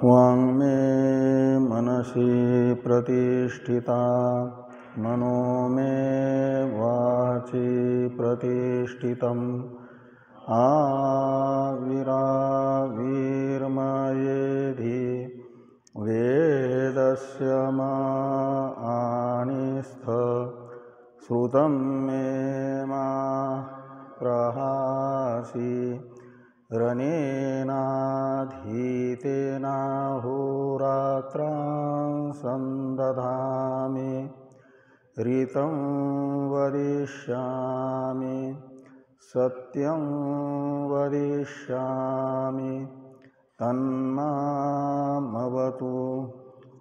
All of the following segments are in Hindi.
वाङ्मे मनसि प्रतिष्ठिता मनो मे वाचि प्रतिष्ठितम् आविराविर्मयेधि वेदस्य मानिस्थ श्रुतं मे मा प्रहासि रनेनाधीतेनाहोरात्रां सन्दधामि ऋतं वदिष्यामि सत्यं वदिष्यामि तन्मामवतु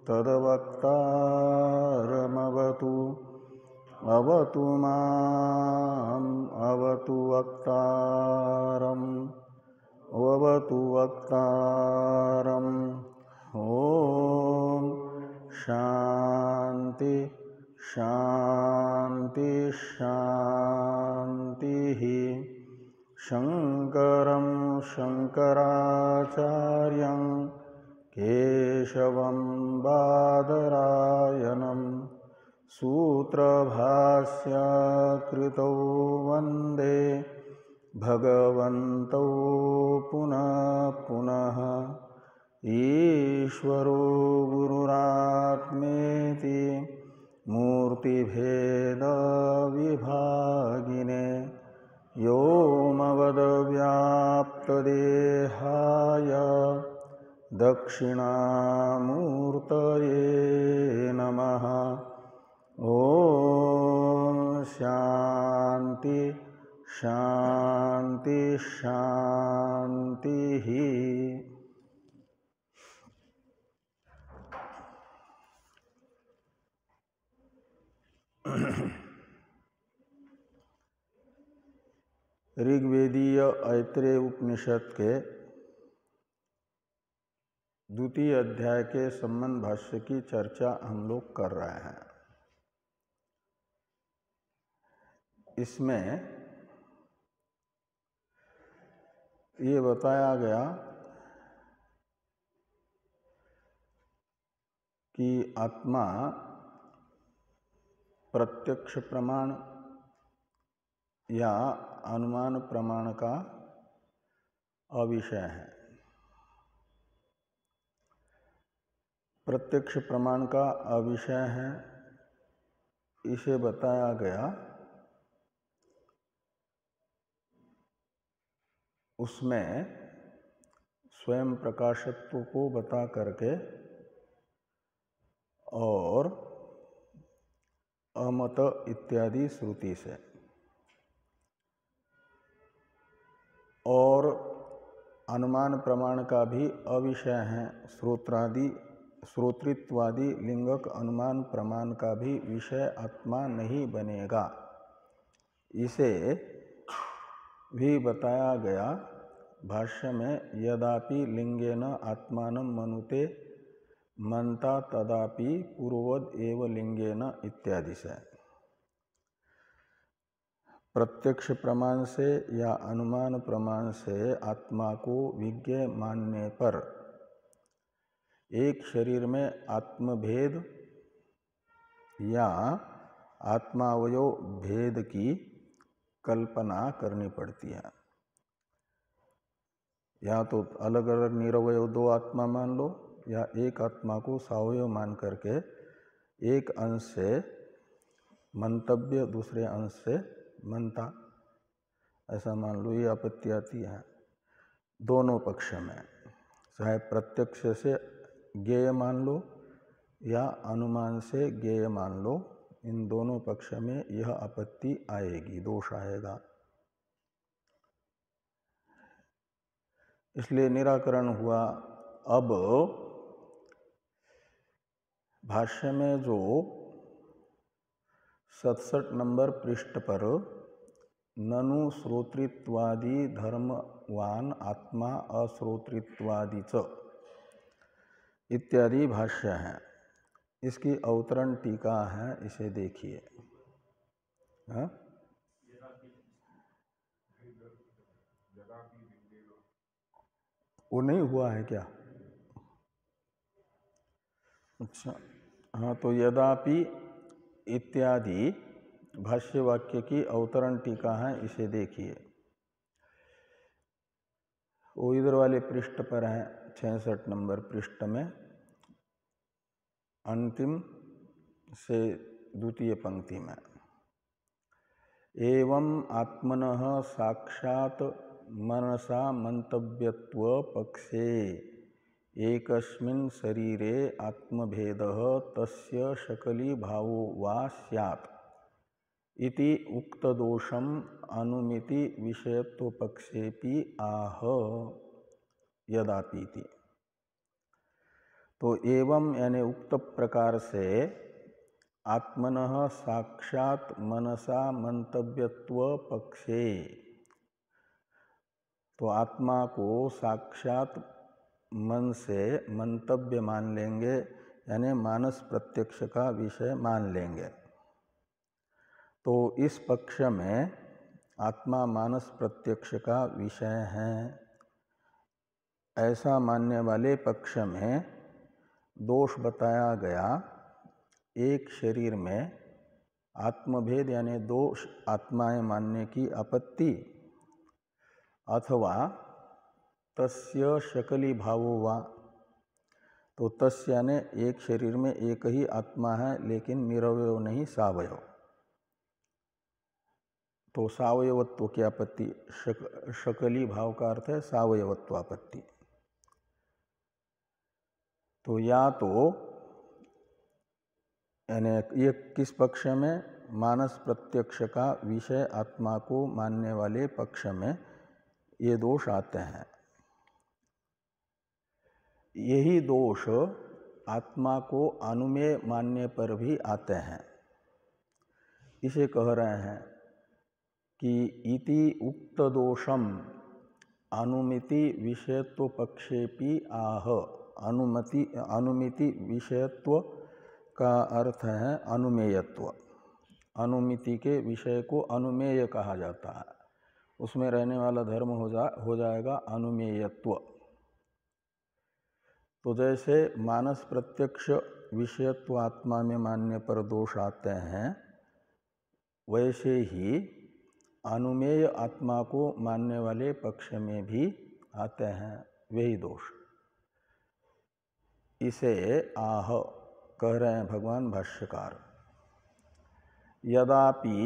तद्वक्तारमवतु अवतु माम् अवतु वक्तारम् अवतु वक्तारम्। ॐ शान्ति शान्ति शान्तिः। शङ्करं शङ्कराचार्यं केशवं बादरायणं सूत्रभाष्य कृतौ वन्दे भगवन्तौ पुनः पुनः। ईश्वरो गुरुरात्मेति मूर्तिभेदविभागिने व्योमवद्व्याप्तदेहाय दक्षिणामूर्तये नमः। ॐ शान्ति शान्ति शान्तिः। ऋग्वेदीय ऐत्रेय उपनिषद के द्वितीय अध्याय के संबंध भाष्य की चर्चा हम लोग कर रहे हैं। इसमें ये बताया गया कि आत्मा प्रत्यक्ष प्रमाण या अनुमान प्रमाण का अविषय है। प्रत्यक्ष प्रमाण का अविषय है, इसे बताया गया उसमें स्वयं प्रकाशत्व को बता करके और अमत इत्यादि श्रुति से, और अनुमान प्रमाण का भी अविषय है। श्रोतृत्वादि लिंगक अनुमान प्रमाण का भी विषय आत्मा नहीं बनेगा, इसे भी बताया गया भाष्य में। यदापि लिंगेन आत्मानं मनुते मनता तदापि पूर्ववद एव लिंगेन इत्यादि से। प्रत्यक्ष प्रमाण से या अनुमान प्रमाण से आत्मा को विज्ञ मानने पर एक शरीर में आत्मभेद या आत्मावयव भेद की कल्पना करनी पड़ती है। या तो अलग अलग निरवयव दो आत्मा मान लो, या एक आत्मा को सावयव मान करके एक अंश से मंतव्य दूसरे अंश से मनता, ऐसा मान लो। ये आपत्ति आती है दोनों पक्ष में, चाहे प्रत्यक्ष से ज्ञेय मान लो या अनुमान से ज्ञेय मान लो, इन दोनों पक्ष में यह आपत्ति आएगी, दोष आएगा। इसलिए निराकरण हुआ। अब भाष्य में जो 67 नंबर पृष्ठ पर ननु श्रोतृत्वादि धर्मवान आत्मा अश्रोतृत्वादि च इत्यादि भाष्य है, इसकी अवतरण टीका है, इसे देखिए। वो नहीं हुआ है क्या? अच्छा, हाँ, तो यदापि इत्यादि भाष्य वाक्य की अवतरण टीका है, इसे देखिए। वो इधर वाले पृष्ठ पर है, 66 नंबर पृष्ठ में, अंतिम से द्वितीय पंक्ति में। एवं आत्मनः साक्षात् मनसा मंतव्यत्व पक्षे एकस्मिन् शरीरे आत्मभेदः तस्य शकली भावो वा स्यात् इति उक्तदोषम अनुमिति विषयत्व पक्षेपि आह यदापीति। तो एवं यानी उक्त प्रकार से आत्मनः साक्षात मनसा मंतव्यत्व पक्षे, तो आत्मा को साक्षात मन से मंतव्य मान लेंगे, यानी मानस प्रत्यक्ष का विषय मान लेंगे। तो इस पक्ष में आत्मा मानस प्रत्यक्ष का विषय है, ऐसा मानने वाले पक्ष में दोष बताया गया। एक शरीर में आत्मभेद यानी दो आत्माएं मानने की आपत्ति, अथवा तस्य शकली भावो वा, तो तस्य यानी एक शरीर में एक ही आत्मा है लेकिन निरवयव नहीं, सावयव। तो सावयवत्व की आपत्ति, शकली भाव का अर्थ है सावयवत्व आपत्ति। तो या तो यानी ये किस पक्ष में, मानस प्रत्यक्ष का विषय आत्मा को मानने वाले पक्ष में ये दोष आते हैं। यही दोष आत्मा को अनुमेय मानने पर भी आते हैं। इसे कह रहे हैं कि इति उक्त दोषम अनुमिति विषयत्व पक्षेपि आह। अनुमिति विषयत्व का अर्थ है अनुमेयत्व। अनुमिति के विषय को अनुमेय कहा जाता है, उसमें रहने वाला धर्म हो जाएगा अनुमेयत्व। तो जैसे मानस प्रत्यक्ष विषयत्व आत्मा में मानने पर दोष आते हैं, वैसे ही अनुमेय आत्मा को मानने वाले पक्ष में भी आते हैं वही दोष। इसे आह कह रहे हैं भगवान भाष्यकार। यदापि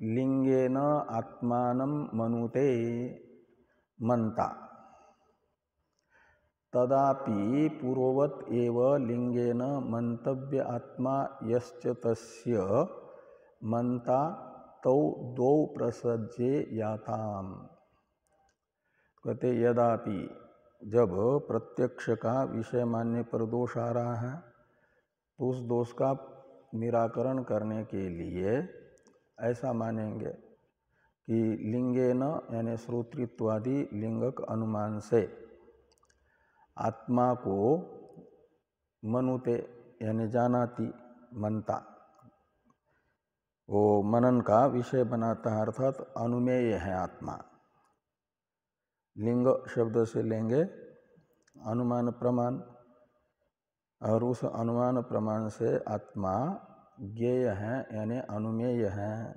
लिंगेन आत्मानं मनुते मनता तदापि पूर्ववत एव लिंगेन मंतव्य आत्मा यश्च तस्य मनता तौ द्वौ प्रसज्ये याताम। कहते यदापि, जब प्रत्यक्ष का विषय मानने पर दोष आ रहा है तो उस दोष का निराकरण करने के लिए ऐसा मानेंगे कि लिंगेन यानी श्रोतृत्वादि लिंगक अनुमान से आत्मा को मनुते यानी जानाति मनता, वो मनन का विषय बनाता है, अर्थात अनुमेय है आत्मा। लिंग शब्द से लेंगे अनुमान प्रमाण, और उस अनुमान प्रमाण से आत्मा ज्ञेय है यानी अनुमेय है।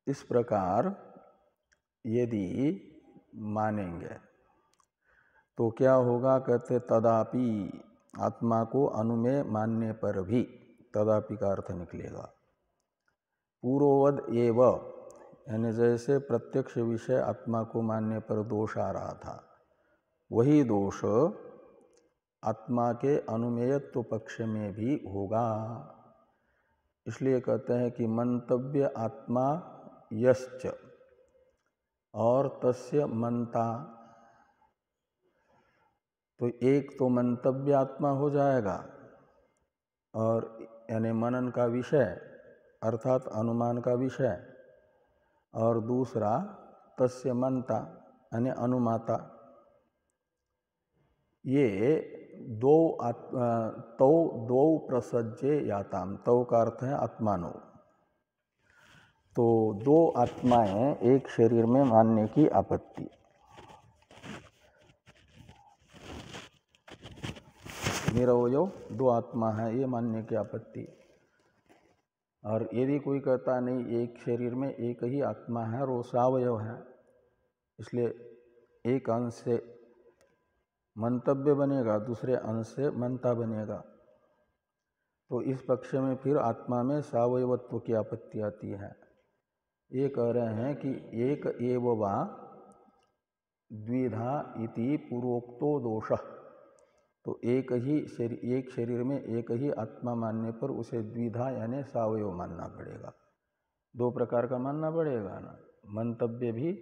इस प्रकार यदि मानेंगे तो क्या होगा, कहते तदापि, आत्मा को अनुमेय मानने पर भी, तदापि का अर्थ निकलेगा पूर्ववद एव, यानी जैसे प्रत्यक्ष विषय आत्मा को मानने पर दोष आ रहा था, वही दोष आत्मा के अनुमेयत्व पक्ष में भी होगा। इसलिए कहते हैं कि मंतव्य आत्मा यश्च और तस्य मनता, तो एक तो मंतव्य आत्मा हो जाएगा और यानी मनन का विषय अर्थात अनुमान का विषय, और दूसरा तस्य मनता यानी अनुमाता। ये दो प्रसज्ये याताम, तौ का अर्थ है आत्मानो। तो दो आत्माएं एक शरीर में मानने की आपत्ति। निरवयव दो आत्मा है, ये मानने की आपत्ति। और यदि कोई कहता नहीं एक शरीर में एक ही आत्मा है और वो सावयव है, इसलिए एक अंश से मंतव्य बनेगा, दूसरे अंश से मनता बनेगा, तो इस पक्ष में फिर आत्मा में सावयवत्व की आपत्ति आती है। ये कह रहे हैं कि एक एव वा द्विधा इति पूर्वोक्तो दोषः, तो एक शरीर में एक ही आत्मा मानने पर उसे द्विधा यानी सावयव मानना पड़ेगा, दो प्रकार का मानना पड़ेगा ना, मंतव्य भी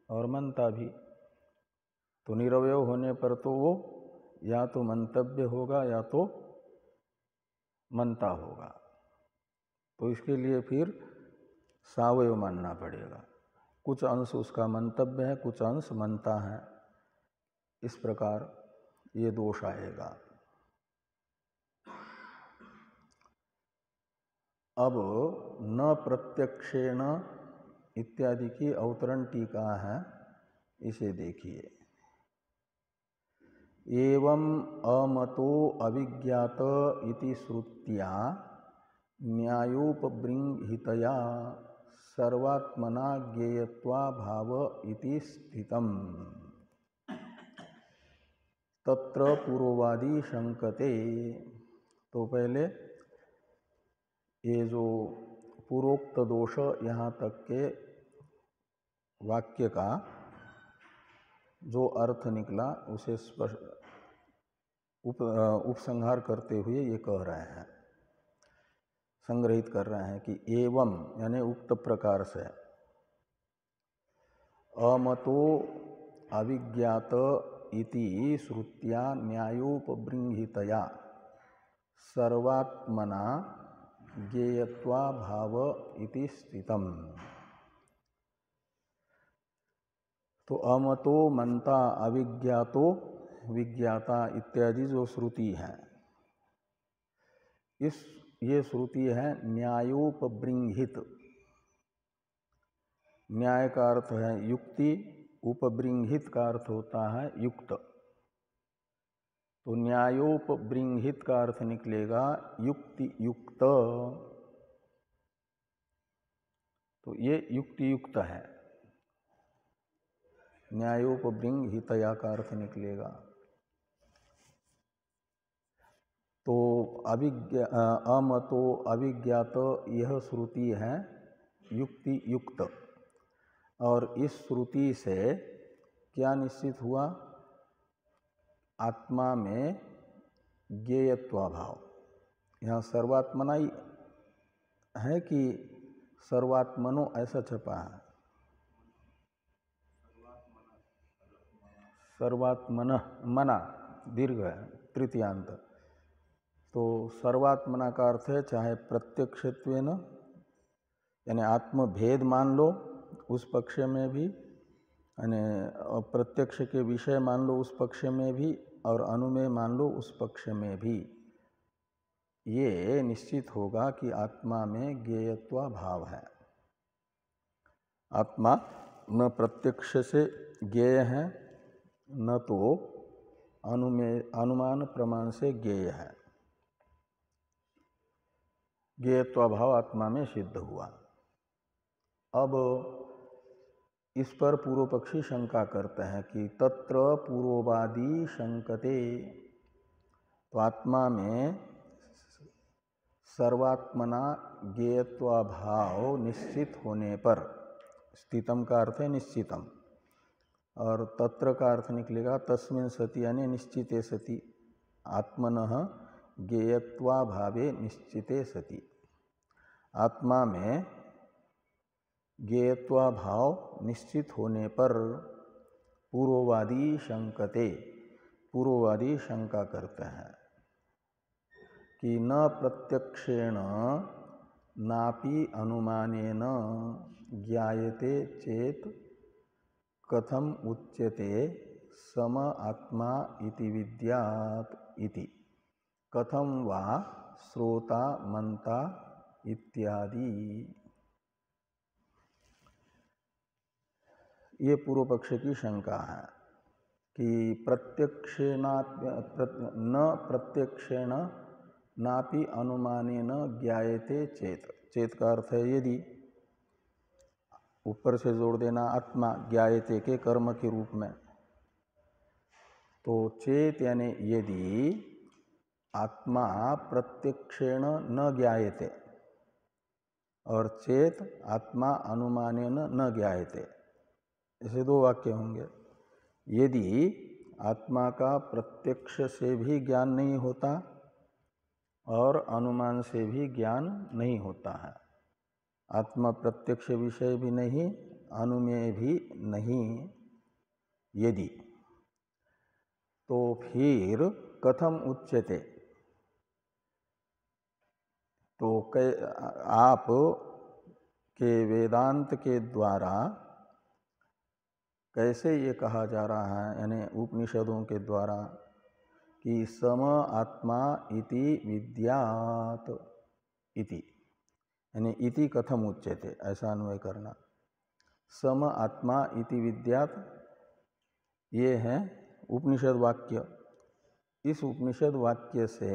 और मनता भी। तो निरवयव होने पर तो वो या तो मंतव्य होगा या तो मनता होगा, तो इसके लिए फिर सावयव मानना पड़ेगा। कुछ अंश उसका मंतव्य है, कुछ अंश मनता है, इस प्रकार ये दोष आएगा। अब न प्रत्यक्षेण इत्यादि की अवतरण टीका है, इसे देखिए। एवं अमतो अविज्ञात इति श्रुत्या न्यायोपबृंहितया सर्वात्मना ज्ञेयत्वाभाव इति स्थितम् तत्र पूर्ववादी शंकते। तो पहले ये जो पूर्वोक्त दोष यहाँ तक के वाक्य का जो अर्थ निकला उसे उपसंहार करते हुए ये कह रहे हैं, संग्रहित कर रहे हैं कि एवं यानी उक्त प्रकार से अमतो अविज्ञात इति श्रुत्या न्यायोपबृंहितया सर्वात्मना ज्ञेयत्वाभाव इति स्थितम्। तो अमतो मनता अविज्ञातो विज्ञाता इत्यादि जो श्रुति है, ये श्रुति है न्यायोपबृंहित। न्याय का अर्थ है युक्ति, उपबृंहित का अर्थ होता है युक्त। तो न्यायोपबृंहित का अर्थ निकलेगा युक्ति युक्त, तो ये युक्ति युक्त है। न्यायोपबृंहितया का अर्थ निकलेगा। तो अमतो अविज्ञात यह श्रुति है युक्ति युक्त, और इस श्रुति से क्या निश्चित हुआ? आत्मा में ज्ञेयत्वाभाव। यहाँ सर्वात्मना ही है कि सर्वात्मनो ऐसा छपा है? सर्वात्मन मना दीर्घ है, तृतीयांत। तो सर्वात्मना का अर्थ है चाहे प्रत्यक्षत्वेन यानी आत्मभेद मान लो उस पक्ष में भी, यानी प्रत्यक्ष के विषय मान लो उस पक्ष में भी, और अनुमेय मान लो उस पक्ष में भी, ये निश्चित होगा कि आत्मा में ज्ञेयत्व भाव है। आत्मा न प्रत्यक्ष से ज्ञेय है, न तो अनुमान प्रमाण से ज्ञेय है। ज्ञेयत्वाभाव आत्मा में सिद्ध हुआ। अब इस पर पूर्व पक्षी शंका करते हैं कि तत्र पूर्ववादी शंकते, तो आत्मा में सर्वात्मना ज्ञेयत्वाभाव निश्चित होने पर, स्थितम का अर्थ है निश्चितम, और तत्र का अर्थ निकलेगा तस्मिन् सति यानी निश्चिते सति, आत्मनः ज्ञेयत्वाभावे निश्चिते सति। आत्मा में ज्ञेयत्वाभाव निश्चित होने पर पूर्ववादी शंकते, पूर्ववादी शंका करते हैं कि न प्रत्यक्षेण नापि अनुमानेन ज्ञायते चेत कथम उच्यते सम आत्मा इति विद्यात् इति, कथम वा श्रोता मनता इत्यादि। ये पूर्व पक्ष की शंका है। कि न प्रत्यक्षेण नापि अनुमानेन ज्ञायते चेत। चेत का अर्थ है यदि, ऊपर से जोड़ देना आत्मा, ज्ञायते के कर्म के रूप में। तो चेत यानी यदि आत्मा प्रत्यक्षेण न ज्ञायते और चेत आत्मा अनुमानेन न ज्ञायते, ऐसे दो वाक्य होंगे। यदि आत्मा का प्रत्यक्ष से भी ज्ञान नहीं होता और अनुमान से भी ज्ञान नहीं होता है, आत्मा प्रत्यक्ष विषय भी नहीं, अनुमेय भी नहीं, यदि, तो फिर कथम उच्यते, तो आप के वेदांत के द्वारा कैसे ये कहा जा रहा है, यानी उपनिषदों के द्वारा, कि सम आत्मा इति विद्यात इति, यानी इति कथम उच्यते, ऐसा अन्वय करना। सम आत्मा इति विद्यात, ये है उपनिषद वाक्य। इस उपनिषद वाक्य से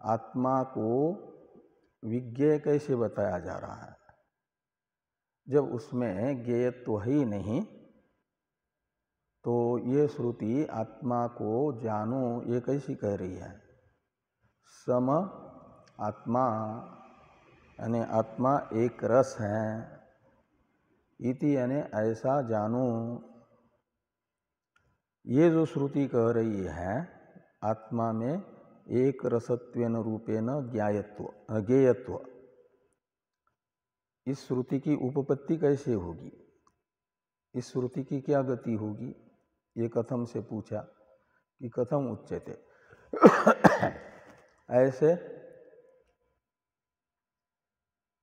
आत्मा को विज्ञेय कैसे बताया जा रहा है, जब उसमें ज्ञेयत्व ही नहीं। तो ये श्रुति आत्मा को जानो ये कैसी कह रही है? सम आत्मा यानी आत्मा एक रस है, इति यानी ऐसा जानो। ये जो श्रुति कह रही है आत्मा में एक रसत्वेन रूपेण ज्ञेयत्व, इस श्रुति की उपपत्ति कैसे होगी, इस श्रुति की क्या गति होगी? ये कथम से पूछा कि कथम उच्यते। ऐसे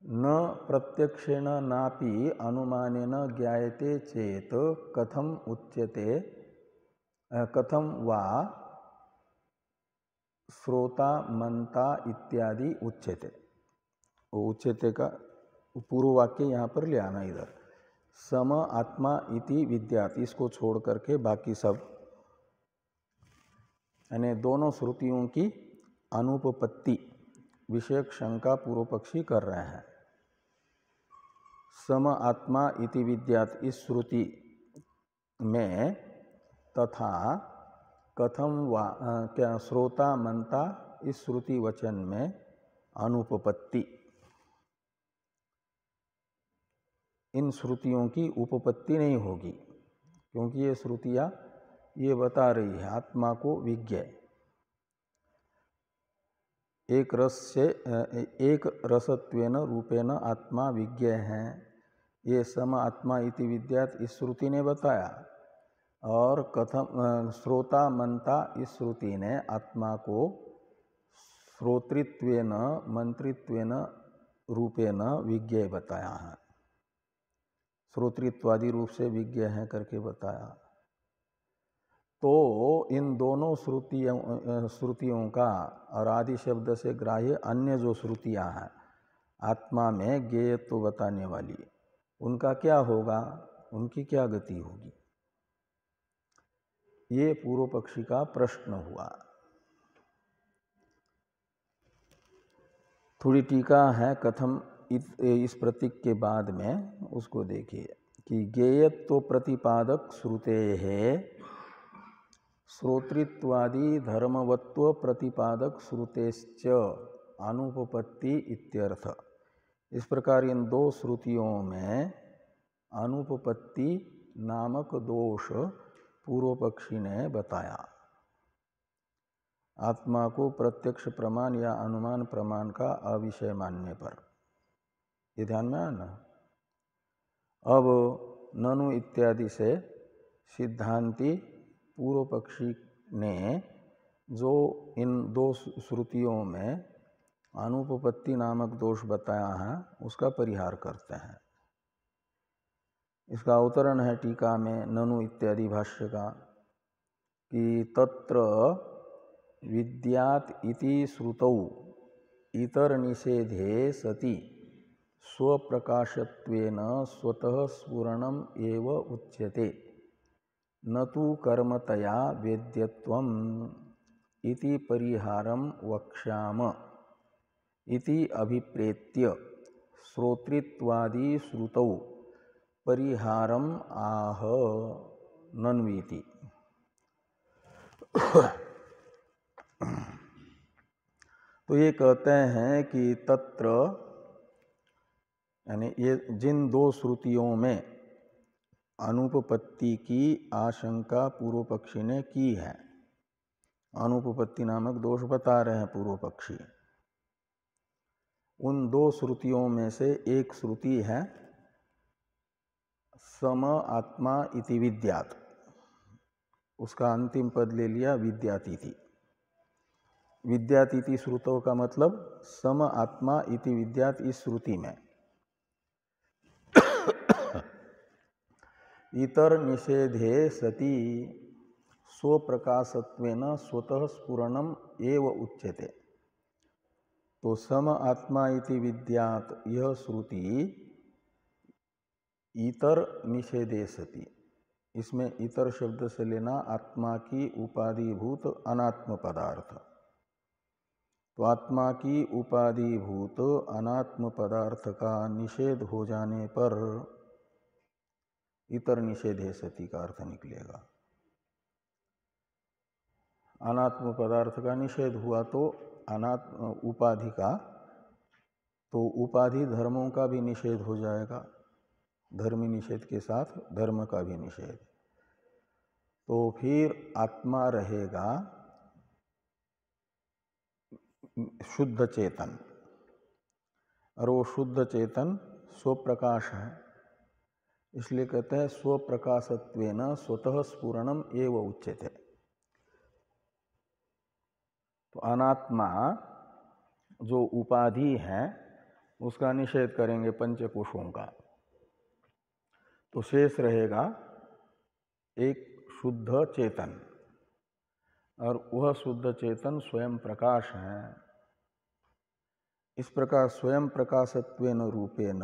न प्रत्यक्षेण नापि अनुमानेन ज्ञायते चेत कथम उच्यते, कथम वा श्रोता मंता इत्यादि उच्यते। वो उच्यते का पूर्व वाक्य यहाँ पर ले आना इधर। सम आत्मा इति विद्यात, इसको छोड़ करके बाकी सब, यानी दोनों श्रुतियों की अनुपपत्ति विषयक शंका पूर्व पक्षी कर रहे हैं। सम आत्मा इति विद्यात इस श्रुति में तथा कथम वा क्या श्रोता मंता इस श्रुति वचन में अनुपपत्ति, इन श्रुतियों की उपपत्ति नहीं होगी, क्योंकि ये श्रुतियाँ ये बता रही है आत्मा को विज्ञेय, एक रस से एक रसत्वेन रूपेण आत्मा विज्ञेय है। ये सम आत्मा इति विद्यात इस श्रुति ने बताया, और कथम श्रोता मंता इस श्रुति ने आत्मा को श्रोतृत्वेन मंत्रित्वेन रूपेण विज्ञेय बताया है, श्रोतृत्वादि रूप से विज्ञेय है करके बताया। तो इन दोनों श्रुतियों का और आदि शब्द से ग्राह्य अन्य जो श्रुतियां हैं आत्मा में ज्ञेयत्व बताने वाली, उनका क्या होगा, उनकी क्या गति होगी, ये पूर्व पक्षी का प्रश्न हुआ। थोड़ी टीका है कथम इस प्रतीक के बाद में, उसको देखिए कि ज्ञेयत्व प्रतिपादक श्रुते है श्रोतृत्वादि धर्मवत्व प्रतिपादक श्रुतेश्च अनुपपत्ति इत्यर्थ। इस प्रकार इन दो श्रुतियों में अनुपपत्ति नामक दोष पूर्व पक्षी ने बताया। आत्मा को प्रत्यक्ष प्रमाण या अनुमान प्रमाण का अविषय मानने पर, ये ध्यान में आया ना। अब ननु इत्यादि से सिद्धांती पूर्व पक्षी ने जो इन दो श्रुतियों में अनुपपत्ति नामक दोष बताया है उसका परिहार करते हैं। इसका अवतरण है टीका में ननु इत्यादि भाष्य का कि तत्र विद्यात इति श्रुतौ इतर निषेधे सति स्वप्रकाशत्वेन स्वतः स्फुरणम एव उच्यते। न तु कर्मतया वेद्यत्वम् इति परिहारं वक्ष्याम इति अभिप्रेत्य श्रोतृत्वादि श्रुतौ परिहारम आह नन्वीति। तो ये कहते हैं कि तत्र यानी ये जिन दो श्रुतियों में अनुपपत्ति की आशंका पूर्व पक्षी ने की है, अनुपपत्ति नामक दोष बता रहे हैं पूर्व पक्षी, उन दो श्रुतियों में से एक श्रुति है सम आत्मा इति विद्यात्, उसका अंतिम पद ले लिया विद्यातिथि। विद्यातिथि श्रुतों का मतलब सम आत्मा इति विद्यात् इस श्रुति में इतर निषेधे सति स्वप्रकाशत्वेन स्वतः स्फुरणम एव उच्यते। तो सम आत्मा इति विद्यात् यह श्रुति इतर निषेधे सति, इसमें इतर शब्द से लेना आत्मा की उपाधिभूत अनात्म पदार्थ। तो आत्मा की उपाधिभूत अनात्म पदार्थ का निषेध हो जाने पर इतर निषेधे सति का अर्थ निकलेगा। अनात्म पदार्थ का निषेध हुआ तो अनात्म उपाधि का, तो उपाधि धर्मों का भी निषेध हो जाएगा, धर्मी निषेध के साथ धर्म का भी निषेध। तो फिर आत्मा रहेगा शुद्ध चेतन, और वो शुद्ध चेतन स्वप्रकाश है, इसलिए कहते हैं स्वप्रकाशत्वेन स्वतः स्फुरणम एव उच्यते। तो अनात्मा जो उपाधि है उसका निषेध करेंगे पंचकोशों का, तो शेष रहेगा एक शुद्ध चेतन, और वह शुद्ध चेतन स्वयं प्रकाश है। इस प्रकार स्वयं प्रकाशत्वेन रूपेण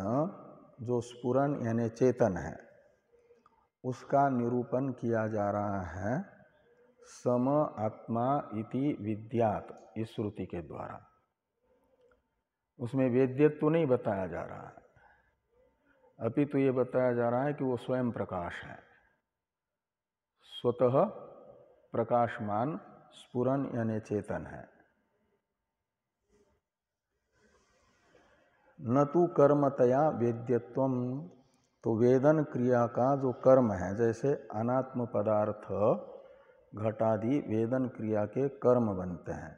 जो स्फुरन यानी चेतन है उसका निरूपण किया जा रहा है सम आत्मा इति विद्यात् इस श्रुति के द्वारा। उसमें वेद्यत्व नहीं बताया जा रहा है, अपितु ये बताया जा रहा है कि वो स्वयं प्रकाश है, स्वतः प्रकाशमान स्फुरन यानी चेतन है। न तो कर्मतया वेद्यत्वम, तो वेदन क्रिया का जो कर्म है, जैसे अनात्म पदार्थ घटादि वेदन क्रिया के कर्म बनते हैं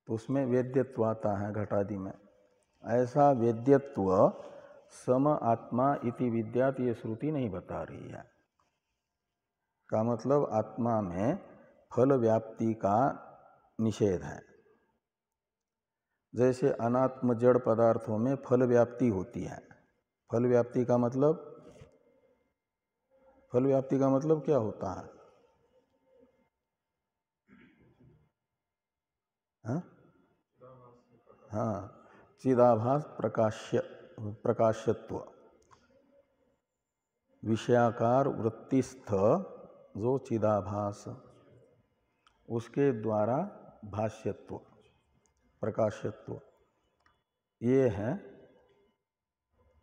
तो उसमें वेद्यत्व आता है घटादि में, ऐसा वेद्यत्व सम आत्मा इति विद्यात् ये श्रुति नहीं बता रही है। का मतलब आत्मा में फल व्याप्ति का निषेध है। जैसे अनात्म जड़ पदार्थों में फल व्याप्ति होती है, फल व्याप्ति का मतलब, फल व्याप्ति का मतलब क्या होता है? हाँ, चिदाभास प्रकाश्यत्व, विषयाकार वृत्तिस्थ जो चिदाभास, उसके द्वारा भाष्यत्व प्रकाश्यत्व, ये है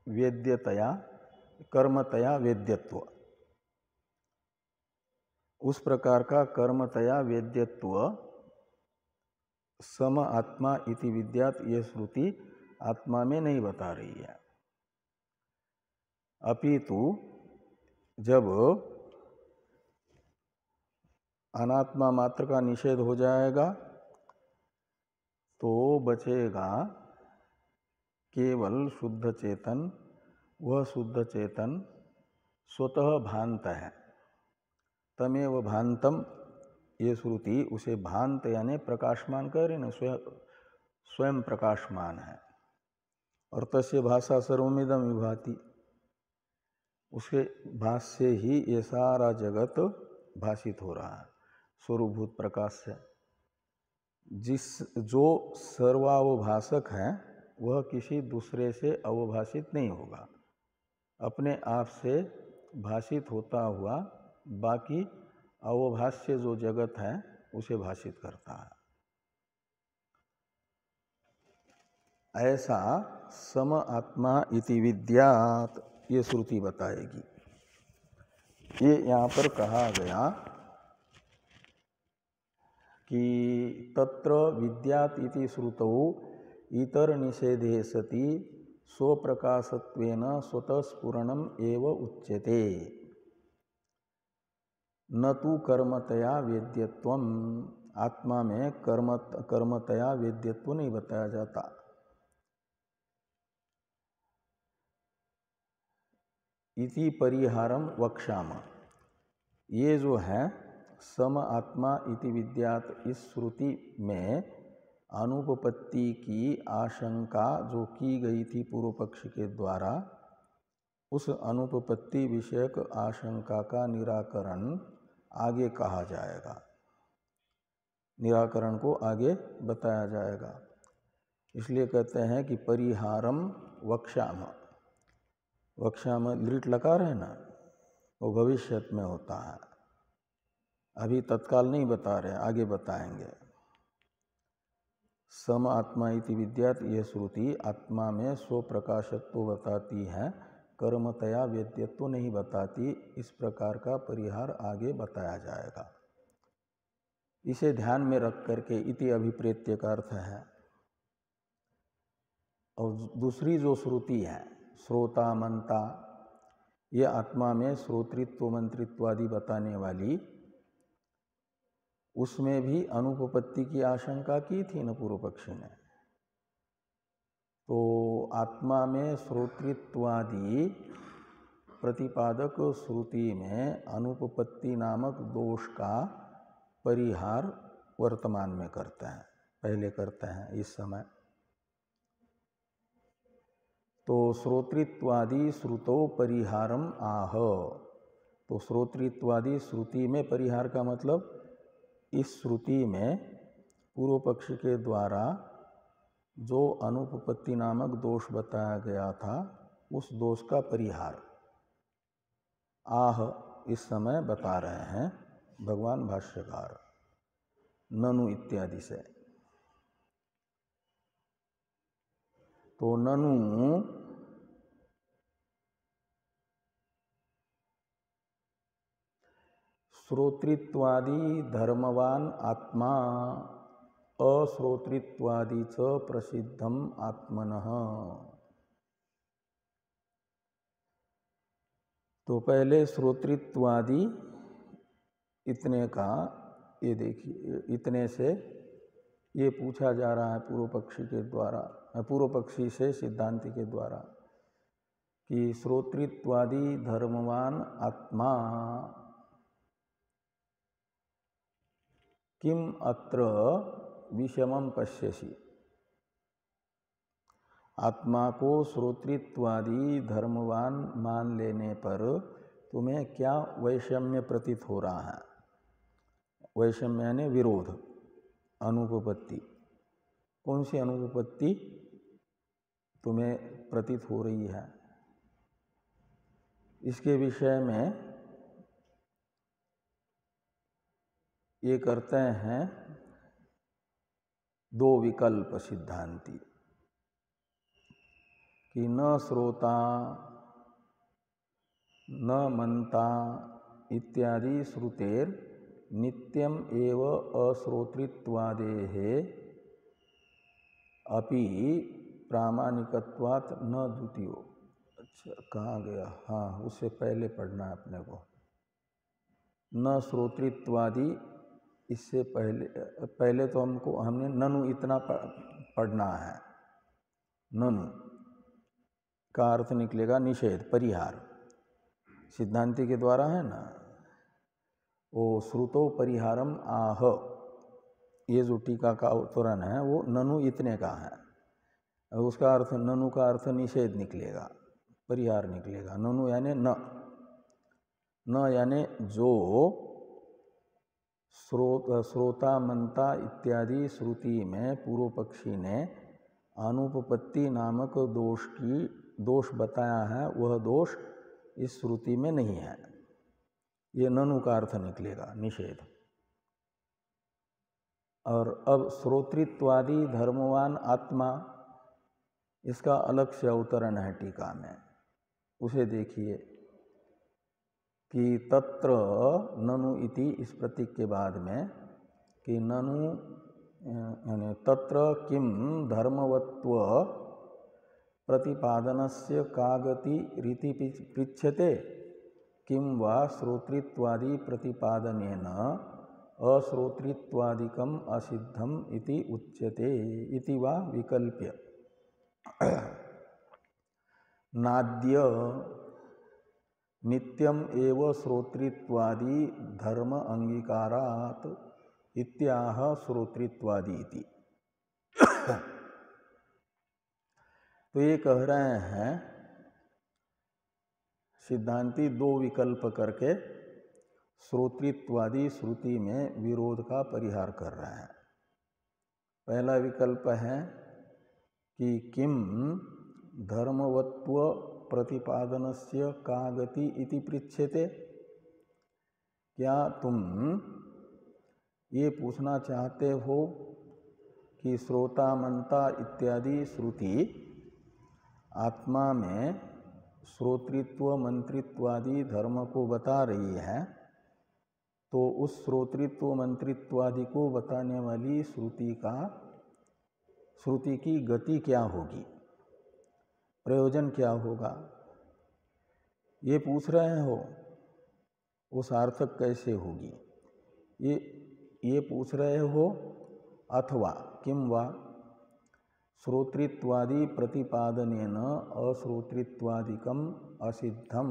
वेद्यतया कर्मतया वेद्यत्व। उस प्रकार का कर्मतया वेद्यत्व सम आत्मा इति विद्यात् ये श्रुति आत्मा में नहीं बता रही है, अपितु जब अनात्मा मात्र का निषेध हो जाएगा तो बचेगा केवल शुद्ध चेतन। वह शुद्ध चेतन स्वतः भांत है, तमेव भांतम, ये श्रुति उसे भांत यानी प्रकाशमान कह रही ना, स्वयं प्रकाशमान है। और तस्य भाषा सर्वमिदं विभाति, उसके भाष्य से ही ये सारा जगत भाषित हो रहा है स्वरूपभूत प्रकाश से। जो सर्वावभाषक है वह किसी दूसरे से अवभाषित नहीं होगा, अपने आप से भाषित होता हुआ बाकी अवभाष्य जो जगत है उसे भाषित करता है। ऐसा सम आत्मा इति विद्यात् ये श्रुति बताएगी। ये यहाँ पर कहा गया कि तत्र विद्यात् इति श्रुतौ इतर निषेधे सति स्वप्रकाशत्वेन स्वतः स्फुरणम एव उच्यते न तो कर्मतया वेद्यत्वम। आत्मा में कर्मतया वेद्यत्व नहीं बताया जाता। इति परिहारम वक्ष्याम। ये जो है सम आत्मा इति विद्यात् इस श्रुति में अनुपपत्ति की आशंका जो की गई थी पूर्व पक्ष के द्वारा, उस अनुपपत्ति विषयक आशंका का निराकरण आगे कहा जाएगा, निराकरण को आगे बताया जाएगा। इसलिए कहते हैं कि परिहारम वक्ष्याम। वक्ष्याम लिट लकार है ना, वो भविष्य में होता है, अभी तत्काल नहीं बता रहे, आगे बताएंगे। सम आत्मा इति विद्यात् यह श्रुति आत्मा में स्वप्रकाशत्व बताती है, कर्मतया वेद्यत्व नहीं बताती। इस प्रकार का परिहार आगे बताया जाएगा। इसे ध्यान में रख करके इति अभिप्रेत्य का अर्थ है। और दूसरी जो श्रुति है श्रोता मंता, ये आत्मा में श्रोतृत्व मंत्रित्व आदि बताने वाली, उसमें भी अनुपपत्ति की आशंका की थी न पूर्व पक्षी ने। तो आत्मा में श्रोतृत्वादि प्रतिपादक श्रुति में अनुपपत्ति नामक दोष का परिहार वर्तमान में करते हैं, पहले करते हैं इस समय। तो श्रोतृत्वादि श्रुतो परिहारम आह। तो श्रोतृत्वादि श्रुति में परिहार का मतलब इस श्रुति में पूर्व पक्ष के द्वारा जो अनुपपत्ति नामक दोष बताया गया था, उस दोष का परिहार आह इस समय बता रहे हैं भगवान भाष्यकार ननु इत्यादि से। तो ननु श्रोतृत्वादि धर्मवान आत्मा अश्रोतृत्वादि च प्रसिद्धम आत्मनः। तो पहले श्रोतृत्वादि इतने का, ये देखिए इतने से ये पूछा जा रहा है पूर्व पक्षी के द्वारा, पूर्व पक्षी से सिद्धांति के द्वारा कि श्रोतृत्वादि धर्मवान आत्मा किम अत्र विषमम पश्यसि। आत्मा को श्रोतृत्वादि धर्मवान मान लेने पर तुम्हें क्या वैषम्य प्रतीत हो रहा है। वैषम्य यानी विरोध, अनुपपत्ति। कौन सी अनुपपत्ति तुम्हें प्रतीत हो रही है, इसके विषय में ये करते हैं दो विकल्प सिद्धांति कि न श्रोता न मंता इत्यादि श्रुतेर नित्यम एव अश्रोतृत्वादेः अपि प्रामाणिकत्वात् न द्वितीयो। अच्छा कहाँ गया, हाँ उससे पहले पढ़ना है अपने को। न श्रोतृत्वादि, इससे पहले तो हमने ननु इतना पढ़ना है। ननु का अर्थ निकलेगा निषेध, परिहार, सिद्धांति के द्वारा है ना। वो श्रुतो परिहारम आह, ये जो टीका का अवतरण है वो ननु इतने का है। उसका अर्थ, ननु का अर्थ निषेध निकलेगा, परिहार निकलेगा। ननु यानी न यानी जो श्रोता मंता इत्यादि श्रुति में पूर्व पक्षी ने अनुपपत्ति नामक दोष बताया है, वह दोष इस श्रुति में नहीं है। ये ननु का अर्थ निकलेगा, निषेध। और अब श्रोतृत्वादि धर्मवान आत्मा, इसका अलग से अवतरण है टीका में, उसे देखिए कि तत्र ननु इति, इस प्रतीक के बाद में कि ननु यानी तत्र किम धर्मवत्व प्रतिपादनस्य का गति रीति पृच्छ्यते किम वा श्रोतृत्वादि प्रतिपादनेन अश्रोतृत्वादिकम असिद्धम इति उच्यते इति वा विकल्प्य नाद्य नित्यम एव श्रोतृत्वादि धर्म अंगीकारात् इत्याह श्रोतृत्वादि इति। तो ये कह रहे हैं सिद्धांती दो विकल्प करके श्रोतृत्वादि श्रुति में विरोध का परिहार कर रहे हैं। पहला विकल्प है कि किम धर्मवत्व प्रतिपादनस्य का गति इति पृच्छ्यते, क्या तुम ये पूछना चाहते हो कि श्रोता मनता इत्यादि श्रुति आत्मा में श्रोतृत्व मंत्रित्वादि धर्म को बता रही है, तो उस श्रोतृत्व मंत्रित्वादि को बताने वाली श्रुति की गति क्या होगी, प्रयोजन क्या होगा, ये पूछ रहे हो। वो सार्थक कैसे होगी ये पूछ रहे हो। अथवा किम वा श्रोतृत्वादि प्रतिपादनेन अश्रोतृत्वादिकम असिद्धम,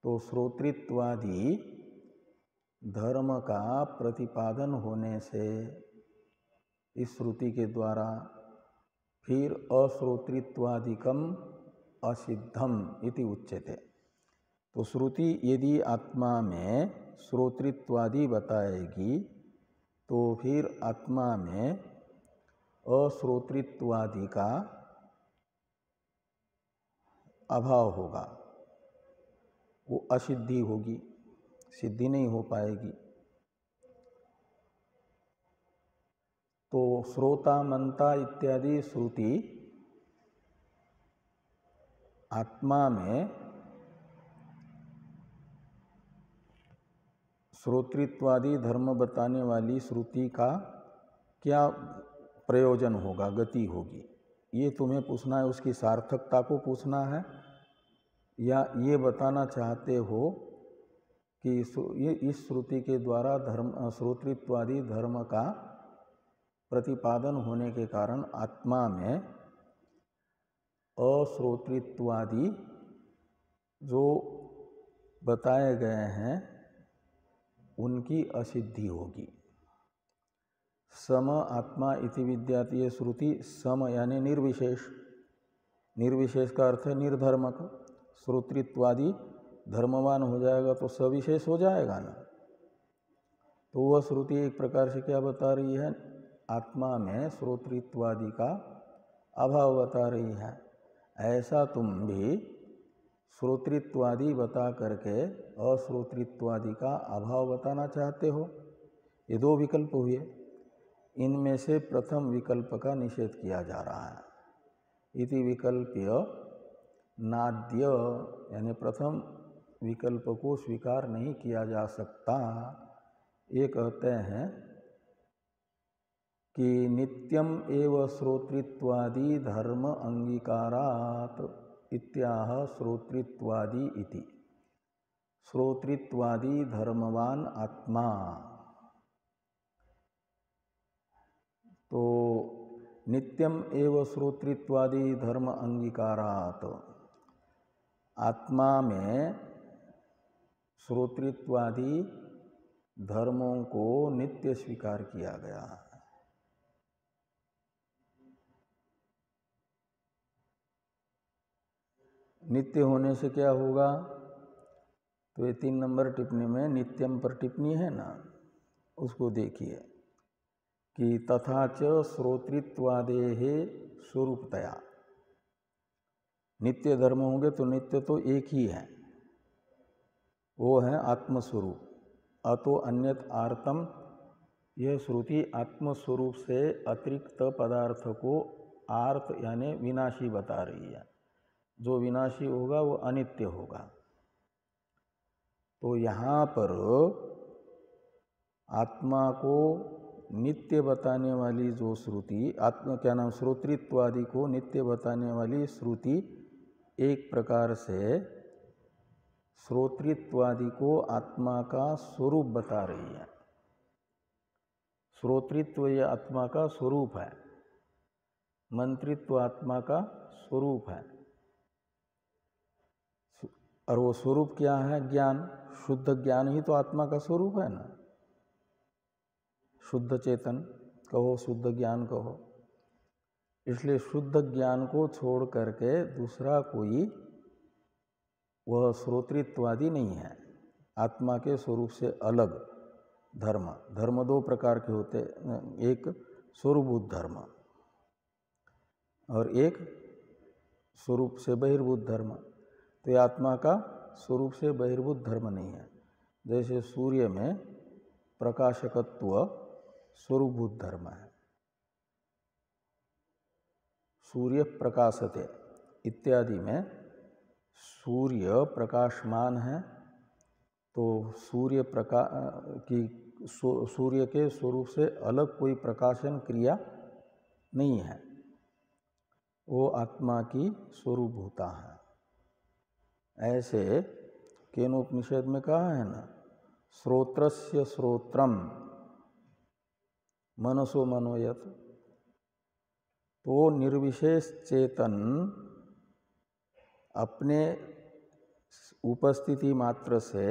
तो श्रोतृत्वादि धर्म का प्रतिपादन होने से इस श्रुति के द्वारा फिर अश्रोतृत्वादिकम असिद्धम इति उच्यते। तो श्रुति यदि आत्मा में श्रोतृत्वादि बताएगी तो फिर आत्मा में अश्रोतृत्वादि का अभाव होगा, वो असिद्धि होगी, सिद्धि नहीं हो पाएगी। तो श्रोता मनता इत्यादि श्रुति आत्मा में श्रोतृत्वादि धर्म बताने वाली श्रुति का क्या प्रयोजन होगा, गति होगी, ये तुम्हें पूछना है। उसकी सार्थकता को पूछना है, या ये बताना चाहते हो कि ये इस श्रुति के द्वारा श्रोतृत्वादि धर्म का प्रतिपादन होने के कारण आत्मा में अश्रोतृत्वादि जो बताए गए हैं उनकी असिद्धि होगी। सम आत्मा इति विद्यात्, ये श्रुति सम यानी निर्विशेष, निर्विशेष का अर्थ है निर्धर्मक। श्रोतृत्वादि धर्मवान हो जाएगा तो सविशेष हो जाएगा ना। तो वह श्रुति एक प्रकार से क्या बता रही है, आत्मा में श्रोतृत्वादि का अभाव बता रही है। ऐसा तुम भी श्रोतृत्वादि बता करके अश्रोतृत्वादि का अभाव बताना चाहते हो। ये दो विकल्प हुए, इनमें से प्रथम विकल्प का निषेध किया जा रहा है। इति विकल्प्य नाद्य, यानी प्रथम विकल्प को स्वीकार नहीं किया जा सकता। ये कहते हैं कि नित्यम एव श्रोतृत्वादि धर्म अंगीकारात् इत्याह श्रोतृत्वादि इति। श्रोतृत्वादि धर्मवान आत्मा, तो नित्यम एव श्रोतृत्वादि धर्म अंगीकारात्, आत्मा में श्रोतृत्वादि धर्मों को नित्य स्वीकार किया गया। नित्य होने से क्या होगा, तो ये 3 नंबर टिप्पणी में नित्यम पर टिप्पणी है ना, उसको देखिए कि तथा च श्रोतृत्वादेः स्वरूपतया, नित्य धर्म होंगे तो नित्य तो एक ही है, वो है आत्मस्वरूप। अतो अन्यत आर्तम, यह श्रुति आत्मस्वरूप से अतिरिक्त पदार्थ को आर्त यानी विनाशी बता रही है। जो विनाशी होगा वो अनित्य होगा। तो यहाँ पर आत्मा को नित्य बताने वाली जो श्रुति, आत्मा क्या नाम, श्रोतृत्वादि को नित्य बताने वाली श्रुति एक प्रकार से श्रोतृत्वादि को आत्मा का स्वरूप बता रही है। श्रोतृत्व ये आत्मा का स्वरूप है, मंत्रित्व आत्मा का स्वरूप है। और वो स्वरूप क्या है? ज्ञान। शुद्ध ज्ञान ही तो आत्मा का स्वरूप है ना। शुद्ध चेतन कहो, शुद्ध ज्ञान कहो। इसलिए शुद्ध ज्ञान को छोड़ करके दूसरा कोई वह श्रोतृत्वादि नहीं है। आत्मा के स्वरूप से अलग धर्म, धर्म दो प्रकार के होते, एक स्वरूपभूत धर्म और एक स्वरूप से बहिर्भूत धर्म। तो ये आत्मा का स्वरूप से बहिर्भूत धर्म नहीं है। जैसे सूर्य में प्रकाशकत्व स्वरूपभूत धर्म है, सूर्य प्रकाशते इत्यादि में सूर्य प्रकाशमान है। तो सूर्य सूर्य के स्वरूप से अलग कोई प्रकाशन क्रिया नहीं है, वो आत्मा की स्वरूपभूता है। ऐसे केनोपनिषद में कहा है ना, श्रोत्रस्य श्रोत्रम मनसो मनोयत। तो निर्विशेष चेतन अपने उपस्थिति मात्र से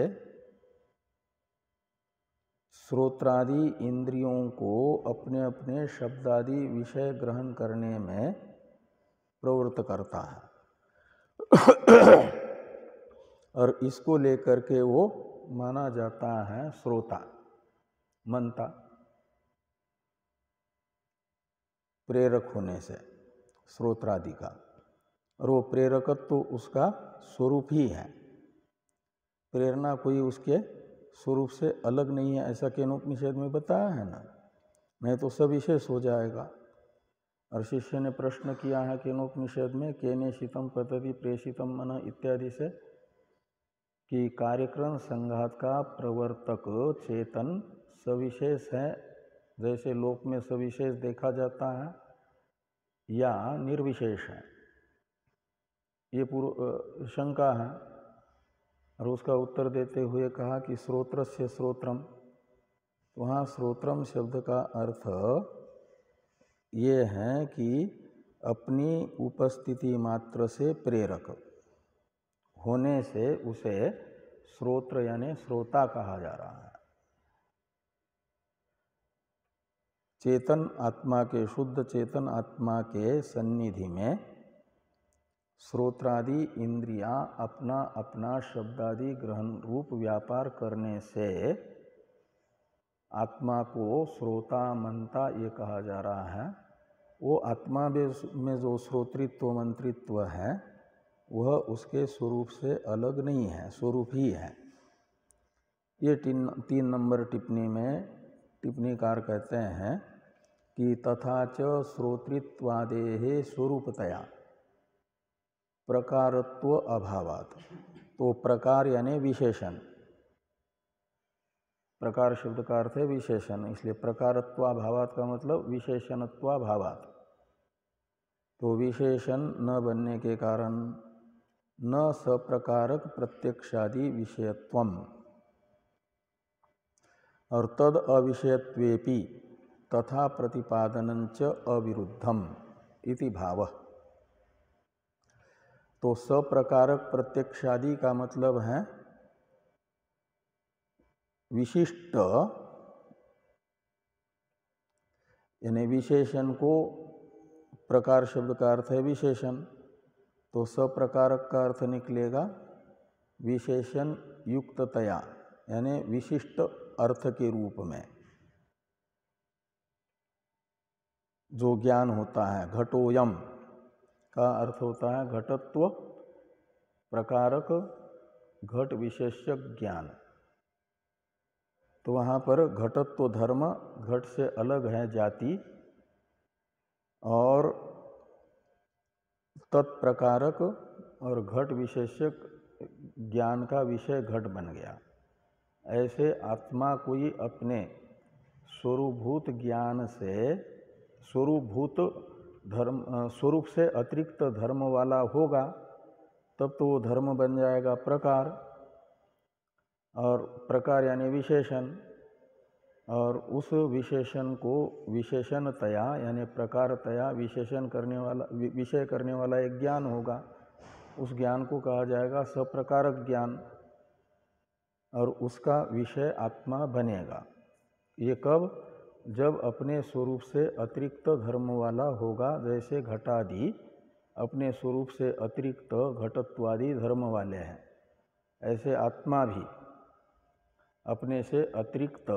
श्रोत्रादि इंद्रियों को अपने अपने शब्दादि विषय ग्रहण करने में प्रवृत्त करता है और इसको लेकर के वो माना जाता है श्रोता, मनता, प्रेरक होने से श्रोत्रादि का। और वो प्रेरकत्व तो उसका स्वरूप ही है। प्रेरणा कोई उसके स्वरूप से अलग नहीं है, ऐसा केनोपनिषद में बताया है ना। नहीं तो सविशेष हो जाएगा। और शिष्य ने प्रश्न किया है केनोपनिषद में, केने शीतम पतति प्रेषितम मन इत्यादि से, कि कार्यक्रम संघात का प्रवर्तक चेतन सविशेष है, जैसे लोक में सविशेष देखा जाता है, या निर्विशेष है। ये पूर्व शंका है। और उसका उत्तर देते हुए कहा कि श्रोत्रस्य श्रोत्रम। वहाँ श्रोत्रम शब्द का अर्थ ये है कि अपनी उपस्थिति मात्र से प्रेरक होने से उसे श्रोत्र यानी श्रोता कहा जा रहा है। चेतन आत्मा के, शुद्ध चेतन आत्मा के सन्निधि में श्रोत्रादि इंद्रियां अपना अपना शब्दादि ग्रहण रूप व्यापार करने से आत्मा को श्रोता मनता ये कहा जा रहा है। वो आत्मा में जो श्रोतृत्व मंत्रित्व है वह उसके स्वरूप से अलग नहीं है, स्वरूप ही है। ये 3 नंबर टिप्पणी में टिप्पणीकार कहते हैं कि तथा च श्रोतृत्वादेः स्वरूपतया प्रकारत्व अभावात्। तो प्रकार यानी विशेषण, प्रकार शब्द का अर्थ है विशेषण, इसलिए प्रकारत्वाभावात् का मतलब विशेषणत्वाभावात्। तो विशेषण न बनने के कारण न सप्रकारक प्रत्यक्षादि विषयत्वम और तद अविषयत्वेपि तथा प्रतिपादनञ्च अविरुद्धम इति भावः। तो सप्रकारक प्रत्यक्षादि का मतलब है विशिष्ट, यानी विशेषण को, प्रकार शब्द का अर्थ है विशेषण, तो सप्रकारक का अर्थ निकलेगा विशेषण युक्ततया, यानी विशिष्ट अर्थ के रूप में जो ज्ञान होता है। घटोयम का अर्थ होता है घटत्व, प्रकारक घट विशेषक ज्ञान। तो वहाँ पर घटत्व धर्म घट से अलग है जाति, और तत्प्रकारक और घट विशेषक ज्ञान का विषय घट बन गया। ऐसे आत्मा कोई अपने स्वरूभूत ज्ञान से स्वरूभूत धर्म स्वरूप से अतिरिक्त धर्म वाला होगा, तब तो वो धर्म बन जाएगा प्रकार, और प्रकार यानी विशेषण, और उस विशेषण को विशेषणतया यानी प्रकारतया विशेषण करने वाला विषय करने वाला एक ज्ञान होगा। उस ज्ञान को कहा जाएगा सप्रकारक ज्ञान, और उसका विषय आत्मा बनेगा। ये कब? जब अपने स्वरूप से अतिरिक्त धर्म वाला होगा, जैसे घटादि अपने स्वरूप से अतिरिक्त घटत्वादि धर्म वाले हैं, ऐसे आत्मा भी अपने से अतिरिक्त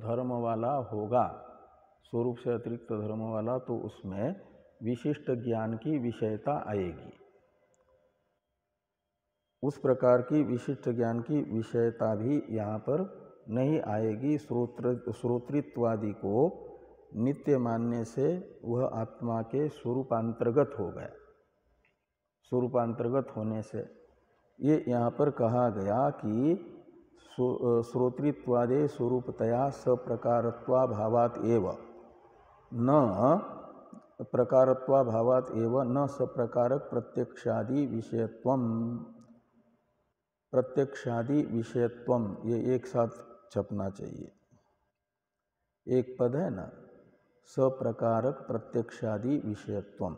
धर्म वाला होगा, स्वरूप से अतिरिक्त धर्म वाला, तो उसमें विशिष्ट ज्ञान की विषयता आएगी। उस प्रकार की विशिष्ट ज्ञान की विषयता भी यहाँ पर नहीं आएगी। श्रोतृत्वादि को नित्य मानने से वह आत्मा के स्वरूपांतर्गत हो गया। स्वरूपांतर्गत होने से ये यहाँ पर कहा गया कि श्रोतृत्वादे स्वरूपतया सप्रकारत्वाभावात् एव न प्रकारत्वाभावात् एव न सप्रकारक प्रत्यक्षादि विषयत्वम। प्रत्यक्षादि विषयत्वम ये एक साथ छपना चाहिए, एक पद है ना, सप्रकारक प्रत्यक्षादि विषयत्वम।